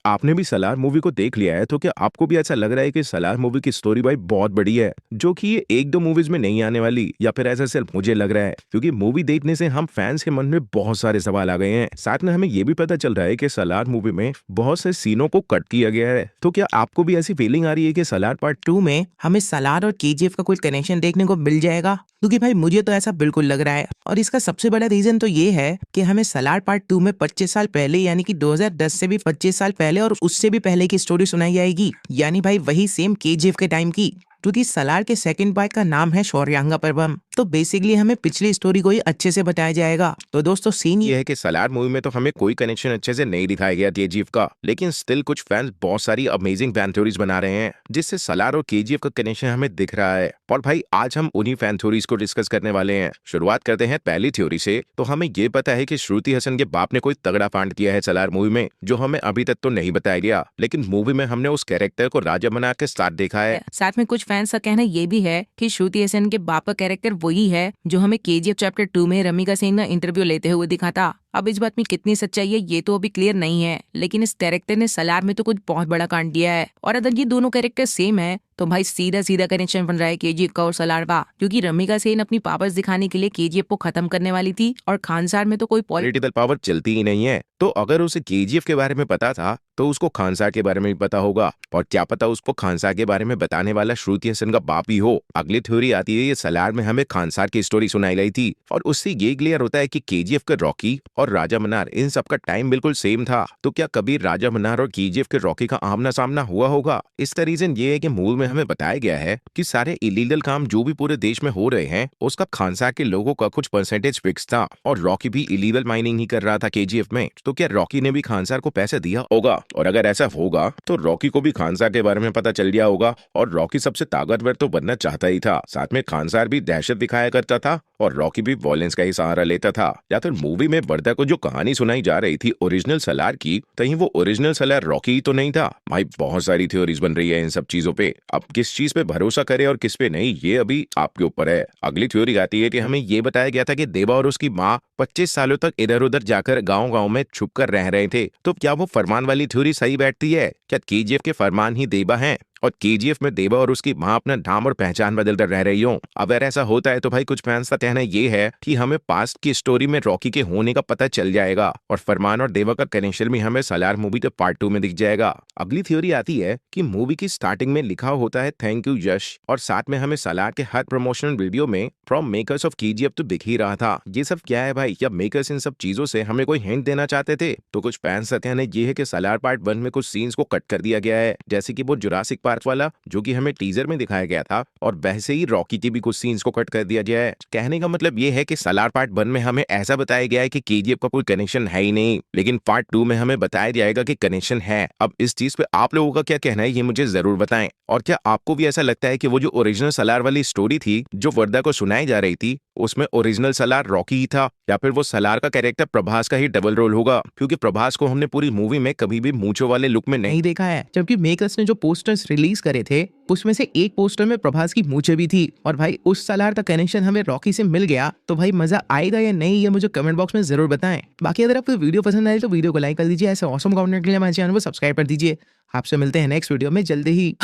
आपने भी सलार मूवी को देख लिया है, तो क्या आपको भी ऐसा लग रहा है कि सलार मूवी की स्टोरी भाई बहुत बड़ी है, जो कि ये एक दो मूवीज में नहीं आने वाली, या फिर ऐसा सिर्फ मुझे लग रहा है? क्योंकि मूवी देखने से हम फैंस के मन में बहुत सारे सवाल आ गए हैं। साथ में हमें ये भी पता चल रहा है कि सलार मूवी में बहुत से सीनों को कट किया गया है। तो क्या आपको भी ऐसी फीलिंग आ रही है कि सलार पार्ट 2 में हमें सलार और केजीएफ का कोई कनेक्शन देखने को मिल जाएगा? क्योंकि भाई मुझे तो ऐसा बिल्कुल लग रहा है, और इसका सबसे बड़ा रीजन तो ये है कि हमें सलार पार्ट 2 में 25 साल पहले यानी कि 2010 से भी 25 साल पहले और उससे भी पहले की स्टोरी सुनाई जाएगी, यानी भाई वही सेम केजीएफ के टाइम की। क्योंकि सलार के सेकंड पार्ट का नाम है शौर्यांगा पर्वम, तो बेसिकली हमें पिछली स्टोरी को ही अच्छे से बताया जाएगा। तो दोस्तों सीन ये है कि सलार मूवी में तो हमें कोई कनेक्शन अच्छे से नहीं दिखाया गया केजीएफ का, लेकिन स्टिल कुछ फैंस बहुत सारी अमेजिंग फैन थ्योरीज बना रहे हैं, जिससे सलार और केजीएफ का कनेक्शन हमें दिख रहा है। और भाई आज हम उन्हीं फैन थ्योरीज को डिस्कस करने वाले हैं। शुरुआत करते हैं पहली थ्योरी से। तो हमें ये पता है कि श्रुति हसन के बाप ने कोई तगड़ा कांड किया है सलार मूवी में, जो हमें अभी तक तो नहीं बताया गया, लेकिन मूवी में हमने उस कैरेक्टर को राजा बना के स्टार्ट देखा है। साथ में कुछ फैंस का कहना ये भी है कि श्रुति हसन के बाप का कैरेक्टर वही है जो हमें केजीएफ चैप्टर 2 में रमिका सिंह का इंटरव्यू लेते हुए दिखा था। अब इस बात में कितनी सच्चाई है ये तो अभी क्लियर नहीं है, लेकिन इस कैरेक्टर ने सलार में तो कुछ बहुत बड़ा कांड दिया है। और अगर ये दोनों कैरेक्टर सेम है तो भाई सीधा सीधा कनेक्शन बन रहा है केजीएफ का और सलार का, क्योंकि रमिका सेन अपनी पावर्स दिखाने के लिए केजीएफ को खत्म करने वाली थी, और खानसार में तो कोई पॉलिटिकल पावर चलती ही नहीं है। तो अगर उसे केजीएफ के बारे में पता था तो उसको खानसार के बारे में भी पता होगा, और क्या पता उसको खानसार के बारे में बताने वाला श्रुति हसन का बाप ही हो। अगली थ्योरी आती है ये सलार में हमें खानसार की स्टोरी सुनाई गई थी, और उससे ये क्लियर होता है कि केजीएफ के रॉकी और राजा मन्नार इन सब का टाइम बिल्कुल सेम था। तो क्या कभी राजा मन्नार और केजीएफ के रॉकी का आमना सामना हुआ होगा? इसका रीजन ये है कि मूल में हमें बताया गया है कि सारे इलीगल काम जो भी पूरे देश में हो रहे हैं उसका खानसार के लोगों का कुछ परसेंटेज फिक्स था, और रॉकी भी इलीगल माइनिंग ही कर रहा था केजीएफ में। तो क्या रॉकी ने भी खानसार को पैसे दिया होगा? और अगर ऐसा होगा तो रॉकी को भी खानसार के बारे में पता चल गया होगा, और रॉकी सबसे ताकतवर तो बनना चाहता ही था। साथ में खानसार भी दहशत दिखाया करता था और रॉकी भी वॉयलेंस का ही सहारा लेता था। या फिर मूवी में बर्दा को जो कहानी सुनाई जा रही थी ओरिजिनल सलार की, कहीं वो ओरिजिनल सलार रॉकी ही तो नहीं था? भाई बहुत सारी थ्योरीज बन रही है इन सब चीजों पे। अब किस चीज पे भरोसा करे और किस पे नहीं, ये अभी आपके ऊपर है। अगली थ्योरी आती है कि हमें ये बताया गया था कि देवा और उसकी माँ 25 सालों तक इधर उधर जाकर गाँव-गाँव में छुप कर रह रहे थे। तो क्या वो फरमान वाली थ्योरी सही बैठती है? क्या केजीएफ के फरमान ही देवा हैं और केजीएफ में देवा और उसकी मां अपना नाम और पहचान बदलकर रह रही हो? अगर ऐसा होता है तो भाई कुछ फैंस का कहना ये है कि हमें पास्ट की स्टोरी में रॉकी के होने का पता चल जाएगा, और फरमान और देवा का कनेक्शन भी हमें सलार मूवी के पार्ट 2 में दिख जाएगा। अगली थ्योरी आती है कि मूवी की स्टार्टिंग में लिखा होता है थैंक यू यश, और साथ में हमें सलार के हर प्रमोशनल वीडियो में फ्रॉम मेकर्स ऑफ केजीएफ तो दिख ही रहा था। ये सब क्या है भाई? क्या मेकर्स इन सब चीजों से हमें कोई हिंट देना चाहते थे? तो कुछ फैंस का कहना ये है कि सलार पार्ट 1 में कुछ सीन्स को कट कर दिया गया है, जैसे कि वो जुरासिक पार्क वाला जो कि हमें टीजर में दिखाया गया था, और वैसे ही रॉकी की भी कुछ सीन्स को कट कर दिया गया है। कहने का मतलब ये है कि सलार पार्ट 1 में हमें ऐसा बताया गया है कि केजीएफ का कोई कनेक्शन है ही नहीं, लेकिन पार्ट 2 में हमें बताया जाएगा कि कनेक्शन है। अब इस चीज पे आप लोगों का क्या कहना है ये मुझे जरूर बताएं। और क्या आपको भी ऐसा लगता है कि वो जो ओरिजिनल सलार वाली स्टोरी थी जो वर्दा को सुनाई जा रही थी उसमें ओरिजिनल सलार रॉकी ही था, या फिर वो सलार का कैरेक्टर प्रभास का ही डबल रोल होगा? क्योंकि प्रभास को हमने पूरी मूवी में कभी भी मूंछों वाले लुक में नहीं देखा है, जबकि मेकर्स ने जो पोस्टर्स रिलीज करे थे उसमें से एक पोस्टर में प्रभास की मूंछें भी थी। और भाई उस सलार का कनेक्शन हमें रॉकी से मिल गया, तो भाई मजा आएगा या नहीं ये मुझे कमेंट बॉक्स में जरूर बताएं। बाकी अगर आपको वीडियो पसंद आए तो वीडियो को लाइक कर दीजिए, ऐसे ऑसम कंटेंट के लिए हमारे चैनल को सब्सक्राइब कर दीजिए। आपसे मिलते हैं नेक्स्ट वीडियो में जल्दी ही।